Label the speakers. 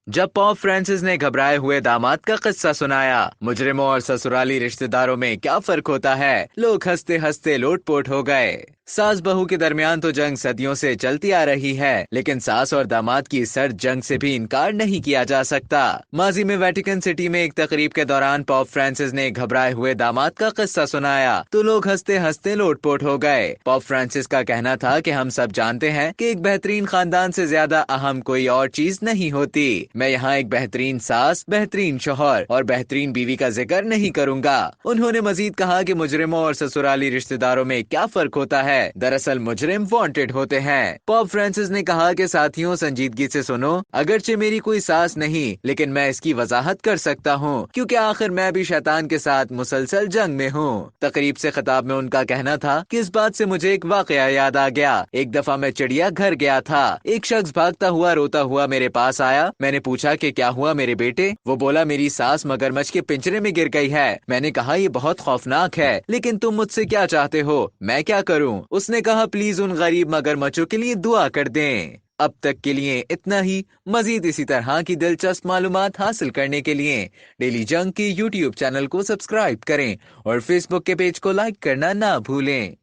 Speaker 1: जब pop Francis ने घबराए हुए दामाद का किस्सा सुनाया, मुजरिमों और ससुराली रिश्तेदारों में क्या फर्क होता है, लोग हंसते हंसते लोटपोट हो गए। सास बहू के दरमियान तो जंग सदियों से चलती आ रही है, लेकिन सास और दामाद की सर्द जंग से भी इनकार नहीं किया जा सकता। माजी में वेटिकन सिटी में एक तकरीब के दौरान पॉप फ्रांसिस ने घबराए हुए दामाद का किस्सा सुनाया तो लोग हंसते हंसते लोटपोट हो गए। पॉप फ्रांसिस का कहना था कि हम सब जानते हैं कि एक बेहतरीन खानदान से ज्यादा अहम कोई और चीज नहीं होती। मैं यहाँ एक बेहतरीन सास, बेहतरीन शौहर और बेहतरीन बीवी का जिक्र नहीं करूंगा। उन्होंने मजीद कहा कि मुजरिमों और ससुराली रिश्तेदारों में क्या फर्क होता है, दरअसल मुजरिम वांटेड होते हैं। पॉप फ्रांसिस ने कहा कि साथियों, संजीदगी से सुनो, अगरचे मेरी कोई सास नहीं, लेकिन मैं इसकी वजाहत कर सकता हूँ क्योंकि आखिर मैं भी शैतान के साथ मुसलसल जंग में हूँ। तकरीब से खिताब में उनका कहना था कि इस बात से मुझे एक वाकया याद आ गया। एक दफा मैं चिड़िया घर गया था। एक शख्स भागता हुआ रोता हुआ मेरे पास आया। मैंने पूछा कि क्या हुआ मेरे बेटे। वो बोला मेरी सास मगरमच्छ के पिंजरे में गिर गई है। मैंने कहा ये बहुत खौफनाक है, लेकिन तुम मुझसे क्या चाहते हो, मैं क्या करूं? उसने कहा प्लीज उन गरीब मगरमच्छों के लिए दुआ कर दें। अब तक के लिए इतना ही। मजीद इसी तरह की दिलचस्प मालूमात हासिल करने के लिए डेली जंग के यूट्यूब चैनल को सब्सक्राइब करें और फेसबुक के पेज को लाइक करना ना भूलें।